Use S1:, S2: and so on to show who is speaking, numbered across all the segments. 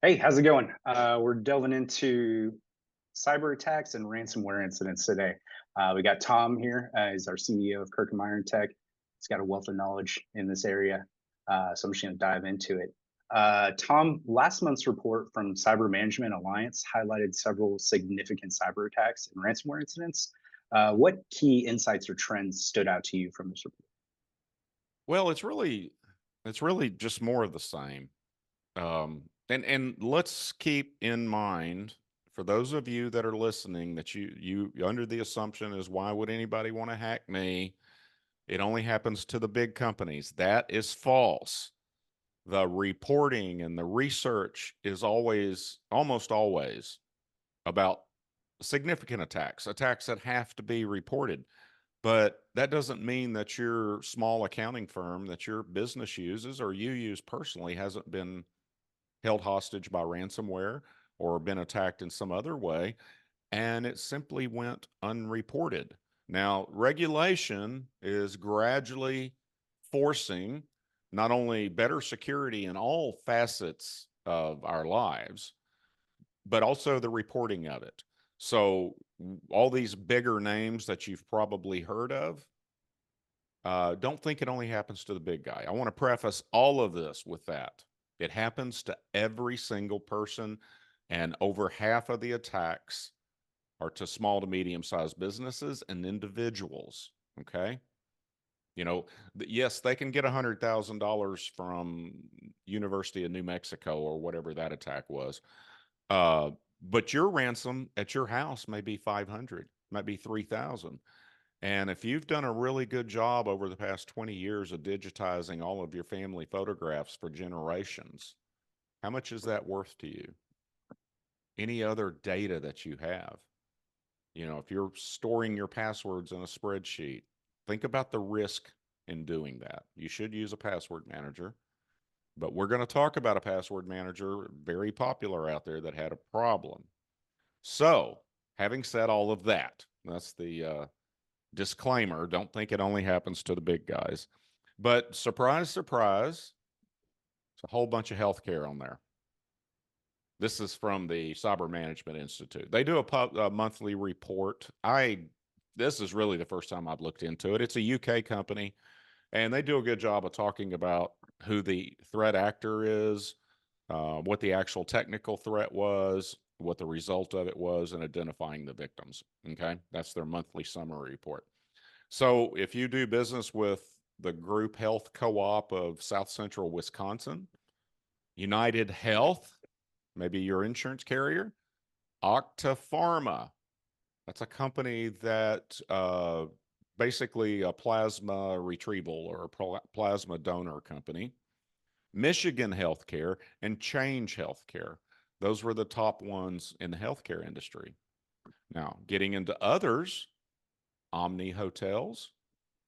S1: Hey, how's it going? We're delving into cyber attacks and ransomware incidents today. We got Tom here. He's our CEO of Kirk and Meyer Tech. He's got a wealth of knowledge in this area, so I'm just going to dive into it. Tom, last month's report from Cyber Management Alliance highlighted several significant cyber attacks and ransomware incidents. What key insights or trends stood out to you from this report?
S2: Well, it's really just more of the same. And let's keep in mind for those of you that are listening that you under the assumption is why would anybody want to hack me? It only happens to the big companies. That is false. The reporting and the research is almost always about significant attacks that have to be reported. But that doesn't mean that your small accounting firm that your business uses or you use personally hasn't been held hostage by ransomware or been attacked in some other way, and it simply went unreported. Now, regulation is gradually forcing not only better security in all facets of our lives, but also the reporting of it. So all these bigger names that you've probably heard of, don't think it only happens to the big guy. I want to preface all of this with that. It happens to every single person, and over half of the attacks are to small to medium-sized businesses and individuals, okay? You know, yes, they can get $100,000 from University of New Mexico or whatever that attack was. But your ransom at your house may be 500, might be 3,000. And if you've done a really good job over the past 20 years of digitizing all of your family photographs for generations, how much is that worth to you? Any other data that you have? You know, if you're storing your passwords in a spreadsheet, think about the risk in doing that. You should use a password manager, but we're going to talk about a password manager very popular out there that had a problem. So, having said all of that, that's the disclaimer. Don't think it only happens to the big guys. But surprise, surprise, it's a whole bunch of healthcare on there. This is from the Cyber Management Institute. They do a monthly report. This is really the first time I've looked into it. It's a UK company, and they do a good job of talking about who the threat actor is, what the actual technical threat was, what the result of it was, and identifying the victims. Okay, that's their monthly summary report. So if you do business with the Group Health Co-op of South Central Wisconsin, United Health, maybe your insurance carrier, Octa Pharma, that's a company that basically a plasma retrieval or a plasma donor company, Michigan Healthcare, and Change Healthcare. Those were the top ones in the healthcare industry. Now, getting into others, Omni Hotels.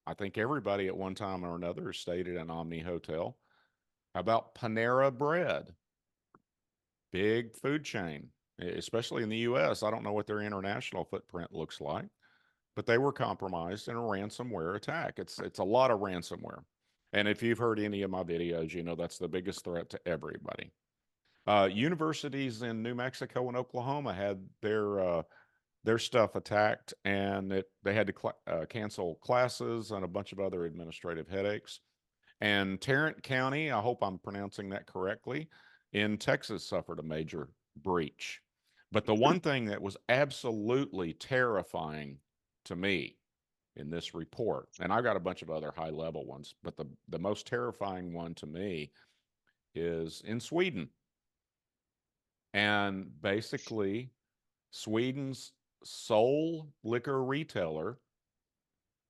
S2: I think everybody at one time or another has stayed at an Omni Hotel. How about Panera Bread? Big food chain, especially in the US. I don't know what their international footprint looks like, but they were compromised in a ransomware attack. It's a lot of ransomware. And if you've heard any of my videos, you know that's the biggest threat to everybody. Universities in New Mexico and Oklahoma had their stuff attacked, and they had to cancel classes and a bunch of other administrative headaches. And Tarrant County, I hope I'm pronouncing that correctly, in Texas suffered a major breach. But the one thing that was absolutely terrifying to me in this report, and I've got a bunch of other high level ones, but the most terrifying one to me is in Sweden. And basically, Sweden's sole liquor retailer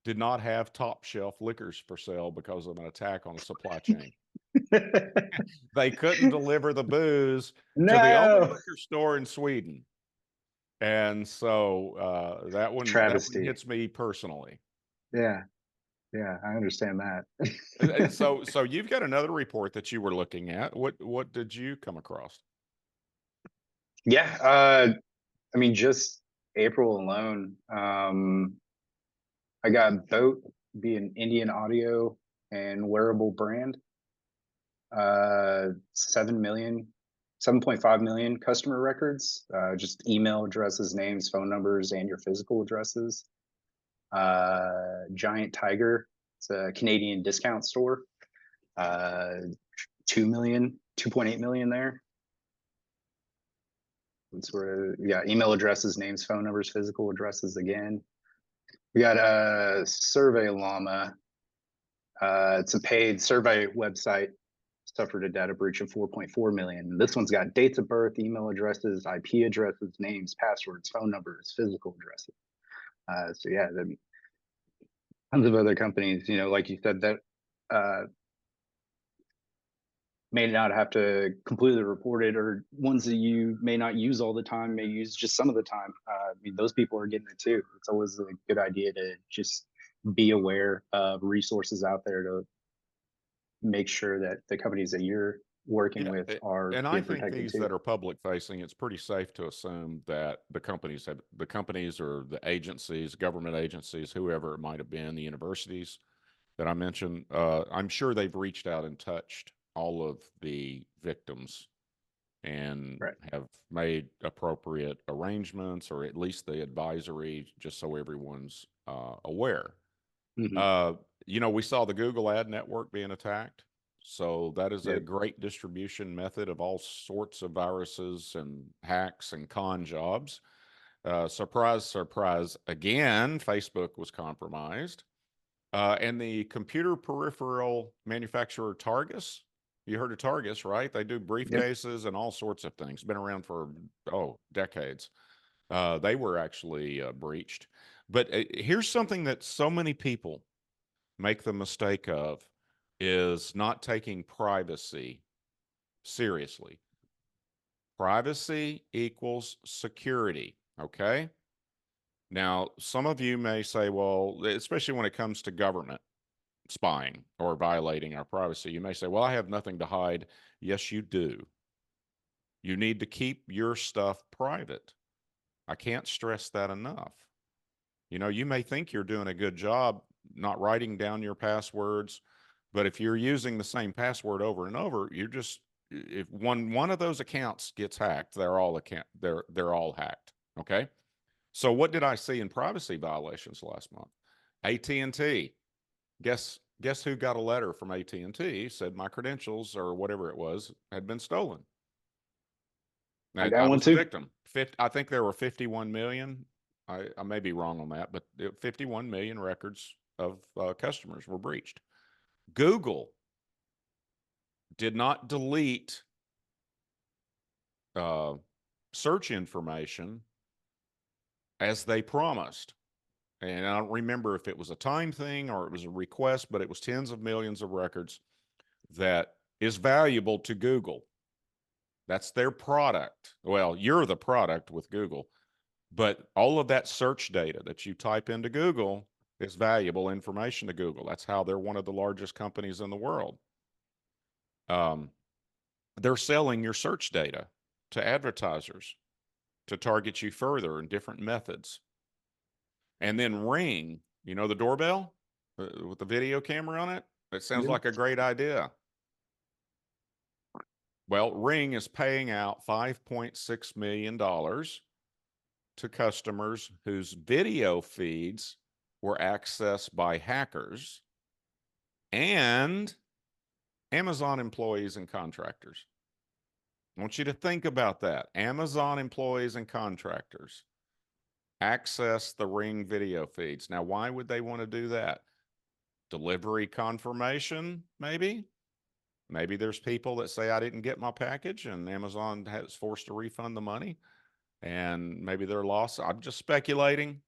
S2: did not have top shelf liquors for sale because of an attack on the supply chain. They couldn't deliver the booze to the only
S1: No,
S2: liquor store in Sweden. And so that one
S1: travesty.
S2: hits me personally.
S1: Yeah, yeah, I understand that.
S2: So you've got another report that you were looking at. What did you come across?
S1: Yeah, I mean, just April alone, I got Boat, be an Indian audio and wearable brand, 7 million. 7.5 million customer records, just email addresses, names, phone numbers, and your physical addresses. Giant Tiger, it's a Canadian discount store. 2.8 million there. That's where, yeah, email addresses, names, phone numbers, physical addresses again. We got a Survey Llama. It's a paid survey website, suffered a data breach of 4.4 million. This one's got dates of birth, email addresses, IP addresses, names, passwords, phone numbers, physical addresses. So yeah, tons of other companies, like you said, that may not have to completely report it, or ones that you may not use all the time, may use just some of the time. I mean, those people are getting it too. It's always a good idea to just be aware of resources out there to make sure that the companies that you're working
S2: Yeah,
S1: with are
S2: and I
S1: being
S2: think
S1: protected
S2: these
S1: too.
S2: that are public facing, it's pretty safe to assume that the companies or the agencies, government agencies, whoever it might have been, the universities that I mentioned, I'm sure they've reached out and touched all of the victims and
S1: Right.
S2: have made appropriate arrangements, or at least the advisory, just so everyone's aware.
S1: Hmm.
S2: Uh, we saw the Google ad network being attacked. So that is a
S1: Yep.
S2: great distribution method of all sorts of viruses and hacks and con jobs. Surprise, surprise, again, Facebook was compromised. And the computer peripheral manufacturer Targus, you heard of Targus, right? They do
S1: Yep.
S2: briefcases and all sorts of things. Been around for, decades. They were actually breached. But here's something that so many people make the mistake of, is not taking privacy seriously. Privacy equals security, okay? Now, some of you may say, well, especially when it comes to government spying or violating our privacy, you may say, well, I have nothing to hide. Yes, you do. You need to keep your stuff private. I can't stress that enough. You may think you're doing a good job not writing down your passwords, but if you're using the same password over and over, if one of those accounts gets hacked, they're all hacked. Okay. So what did I see in privacy violations last month? AT&T. Guess who got a letter from AT&T, said my credentials or whatever it was had been stolen.
S1: I
S2: I
S1: got one
S2: was a
S1: too.
S2: victim. I think there were 51 million. I may be wrong on that, but 51 million records of customers were breached. Google did not delete search information as they promised. And I don't remember if it was a time thing or it was a request, but it was tens of millions of records that is valuable to Google. That's their product. Well, you're the product with Google, but all of that search data that you type into Google is valuable information to Google. That's how they're one of the largest companies in the world. They're selling your search data to advertisers to target you further in different methods. And then Ring, the doorbell with the video camera on it? It sounds
S1: Yep.
S2: like a great idea. Well, Ring is paying out $5.6 million to customers whose video feeds were accessed by hackers and Amazon employees and contractors. I want you to think about that. Amazon employees and contractors access the Ring video feeds. Now, why would they want to do that? Delivery confirmation, maybe? Maybe there's people that say, I didn't get my package, and Amazon has forced to refund the money, and maybe they're lost. I'm just speculating.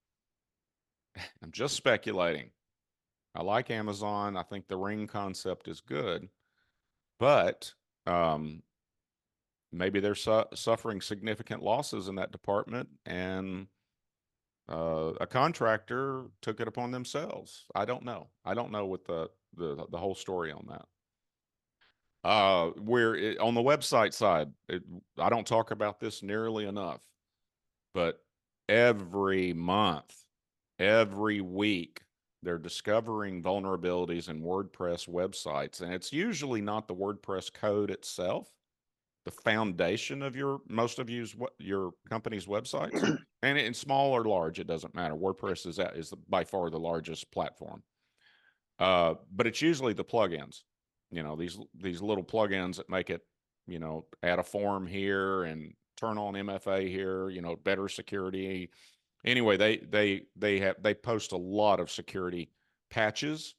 S2: I like Amazon. I think the Ring concept is good, but maybe they're suffering significant losses in that department, and a contractor took it upon themselves. I don't know. I don't know what the whole story on that. Where on the website side, I don't talk about this nearly enough, but every month, every week, they're discovering vulnerabilities in WordPress websites. And it's usually not the WordPress code itself. the foundation of most of your company's websites, and in small or large, it doesn't matter. WordPress is by far the largest platform. But it's usually the plugins, these little plugins that make it, add a form here and turn on MFA here, better security. Anyway, they post a lot of security patches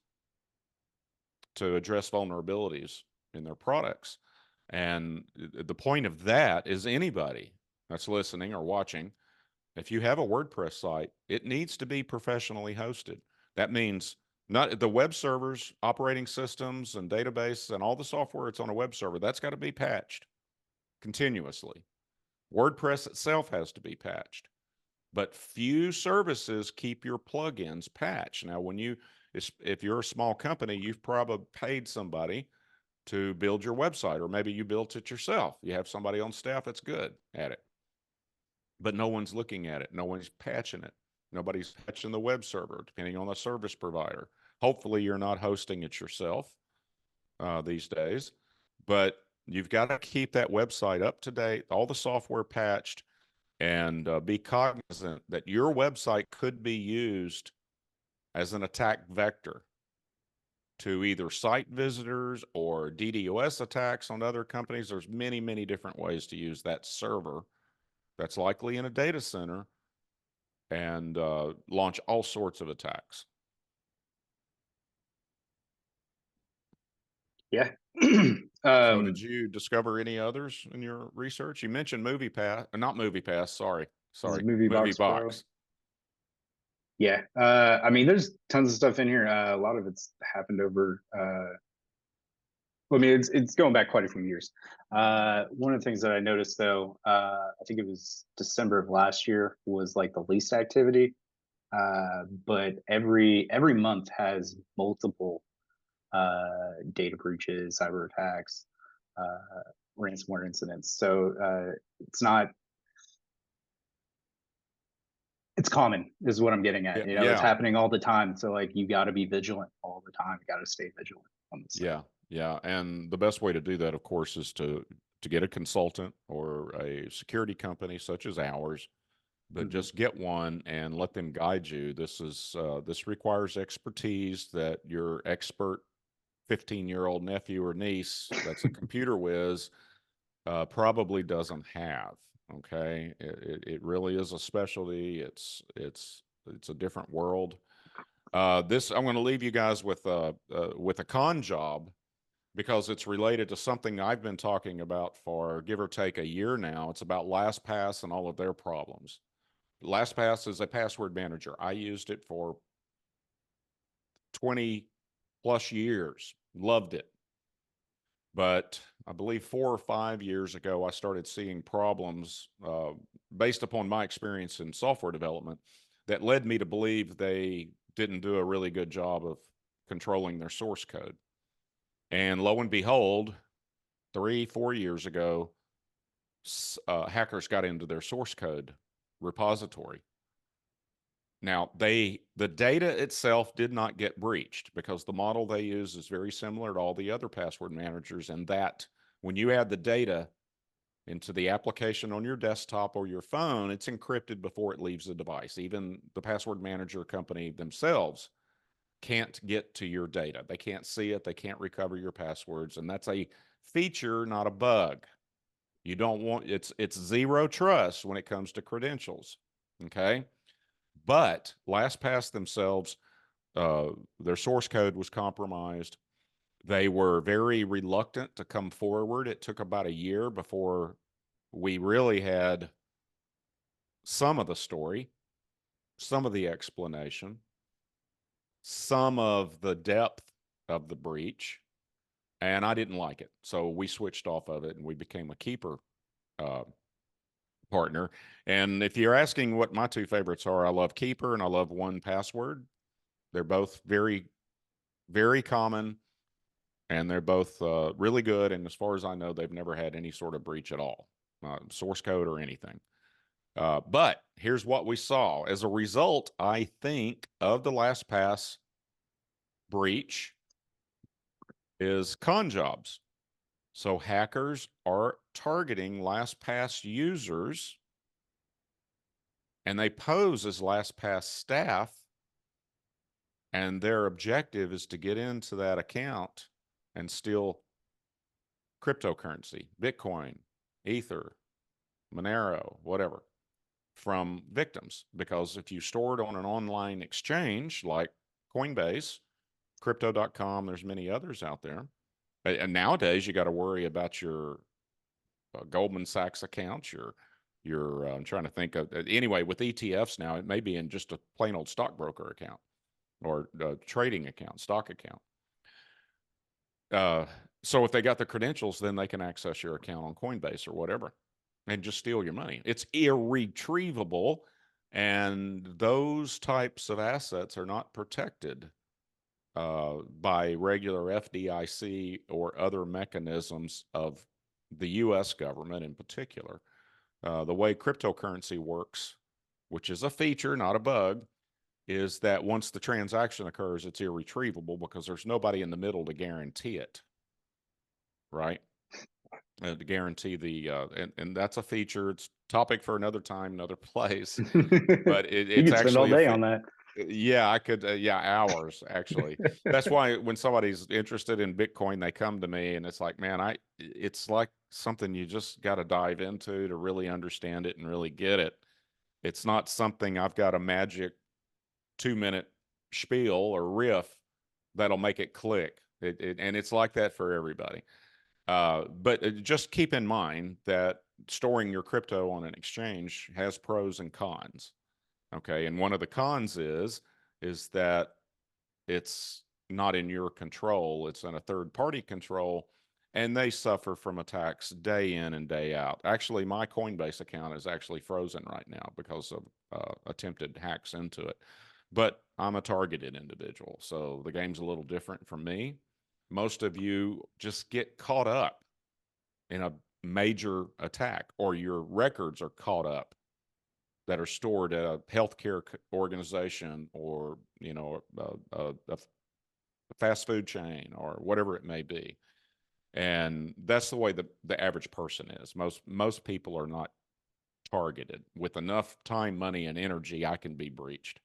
S2: to address vulnerabilities in their products. And the point of that is anybody that's listening or watching, if you have a WordPress site, it needs to be professionally hosted. That means not the web servers, operating systems, and database, and all the software it's on a web server, that's got to be patched continuously. WordPress itself has to be patched. But few services keep your plugins patched. Now, if you're a small company, you've probably paid somebody to build your website, or maybe you built it yourself. You have somebody on staff that's good at it, but no one's looking at it. No one's patching it. Nobody's patching the web server, depending on the service provider. Hopefully you're not hosting it yourself these days, but you've got to keep that website up to date, all the software patched, and be cognizant that your website could be used as an attack vector to either site visitors or DDoS attacks on other companies. There's many, many different ways to use that server that's likely in a data center and launch all sorts of attacks.
S1: Yeah.
S2: So did you discover any others in your research? You mentioned MoviePass, not MoviePass, sorry.
S1: MovieBox Pro. Yeah. I mean, there's tons of stuff in here. A lot of it's happened over, I mean, it's going back quite a few years. One of the things that I noticed, though, I think it was December of last year, was like the least activity. But every month has multiple data breaches, cyber attacks, ransomware incidents. So it's common is what I'm getting at. It's happening all the time. So like you got to be vigilant all the time. You got to stay vigilant on this.
S2: Yeah. And the best way to do that, of course, is to get a consultant or a security company such as ours, but just get one and let them guide you. This requires expertise that your expert 15-year-old nephew or niece that's a computer whiz probably doesn't have. Okay, it really is a specialty. It's a different world. I'm going to leave you guys with a con job, because it's related to something I've been talking about for give or take a year now. It's about LastPass and all of their problems. LastPass is a password manager. I used it for 20 plus years, loved it. But I believe 4 or 5 years ago, I started seeing problems based upon my experience in software development that led me to believe they didn't do a really good job of controlling their source code. And lo and behold, 3-4 years ago, hackers got into their source code repository. Now, the data itself did not get breached, because the model they use is very similar to all the other password managers, and that when you add the data into the application on your desktop or your phone, it's encrypted before it leaves the device. Even the password manager company themselves can't get to your data. They can't see it. They can't recover your passwords, and that's a feature, not a bug. You don't want it's zero trust when it comes to credentials. Okay. But LastPass themselves, their source code was compromised. They were very reluctant to come forward. It took about a year before we really had some of the story, some of the explanation, some of the depth of the breach, and I didn't like it. So we switched off of it and we became a keeper partner. And if you're asking what my two favorites are, I love Keeper and I love 1Password. They're both very, very common, and they're both really good. And as far as I know, they've never had any sort of breach at all, source code or anything. But here's what we saw. As a result, I think, of the LastPass breach is con jobs. So hackers are targeting LastPass users, and they pose as LastPass staff, and their objective is to get into that account and steal cryptocurrency, Bitcoin, Ether, Monero, whatever, from victims. Because if you store it on an online exchange like Coinbase, crypto.com, there's many others out there. And nowadays you got to worry about your Goldman Sachs accounts, your I'm trying to think of, anyway, with ETFs now, it may be in just a plain old stockbroker account or a trading account, stock account. So if they got the credentials, then they can access your account on Coinbase or whatever and just steal your money. It's irretrievable. And those types of assets are not protected by regular FDIC or other mechanisms of the US government in particular. The way cryptocurrency works, which is a feature, not a bug, is that once the transaction occurs, it's irretrievable because there's nobody in the middle to guarantee it, right? To guarantee the, and that's a feature. It's topic for another time, another place, but
S1: You
S2: it's
S1: could spend all
S2: actually
S1: day on that.
S2: yeah, I could, yeah, hours actually. That's why when somebody's interested in Bitcoin, they come to me and it's like, man, it's like something you just got to dive into to really understand it and really get it. It's not something I've got a magic 2-minute spiel or riff that'll make it click. And it's like that for everybody. But just keep in mind that storing your crypto on an exchange has pros and cons. Okay. And one of the cons is that it's not in your control. It's in a third party control, and they suffer from attacks day in and day out. Actually, my Coinbase account is actually frozen right now because of attempted hacks into it. But I'm a targeted individual, so the game's a little different for me. Most of you just get caught up in a major attack, or your records are caught up that are stored at a healthcare organization, or a fast food chain, or whatever it may be. And that's the way the average person is. Most people are not targeted. With enough time, money, and energy, I can be breached.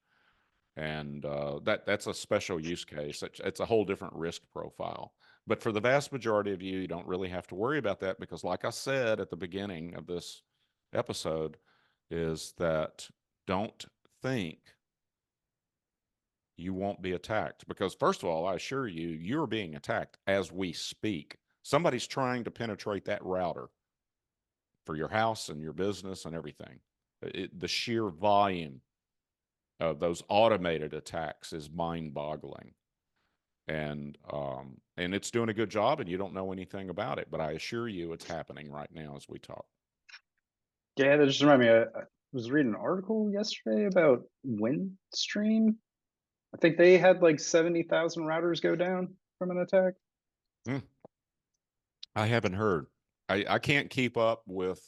S2: And that's a special use case. It's a whole different risk profile. But for the vast majority of you, you don't really have to worry about that because, like I said at the beginning of this episode, is that don't think you won't be attacked. Because, first of all, I assure you, you're being attacked as we speak. Somebody's trying to penetrate that router for your house and your business and everything. The sheer volume of those automated attacks is mind-boggling, and it's doing a good job, and you don't know anything about it. But I assure you, it's happening right now as we talk.
S1: Yeah, that just reminded me. I was reading an article yesterday about Windstream. I think they had like 70,000 routers go down from an attack.
S2: Hmm. I haven't heard. I can't keep up with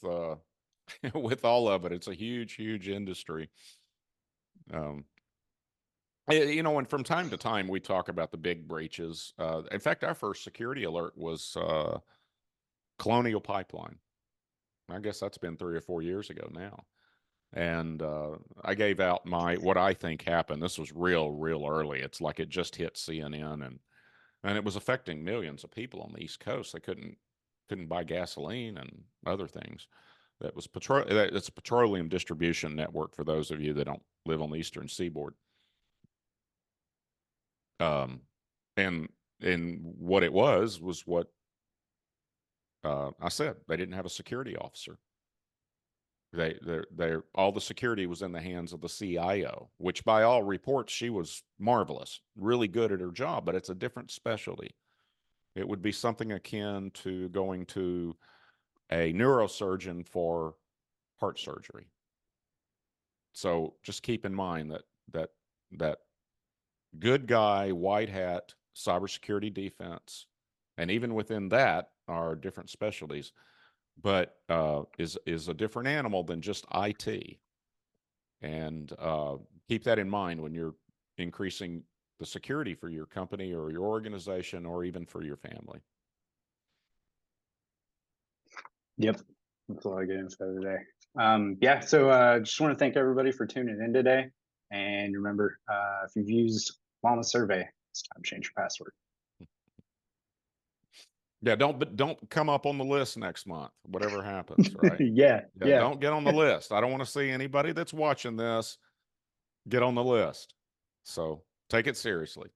S2: with all of it. It's a huge, huge industry. Um, and from time to time we talk about the big breaches. In fact, our first security alert was Colonial Pipeline. I guess that's been 3 or 4 years ago now. And I gave out what I think happened. This was real, real early. It's like it just hit CNN, and it was affecting millions of people on the East Coast. They couldn't buy gasoline and other things. It's a petroleum distribution network for those of you that don't live on the Eastern Seaboard. Um, and what it was what I said. They didn't have a security officer. All the security was in the hands of the CIO, which by all reports she was marvelous, really good at her job, but it's a different specialty. It would be something akin to going to a neurosurgeon for heart surgery. So just keep in mind that good guy, white hat, cybersecurity defense, and even within that are different specialties, but is a different animal than just IT. And keep that in mind when you're increasing the security for your company or your organization or even for your family.
S1: Yep. That's a lot of good info today. Yeah, so just want to thank everybody for tuning in today. And remember, if you've used Mama Survey, it's time to change your password.
S2: Yeah, don't come up on the list next month, whatever happens, right?
S1: Yeah.
S2: Don't get on the list. I don't want to see anybody that's watching this get on the list. So take it seriously.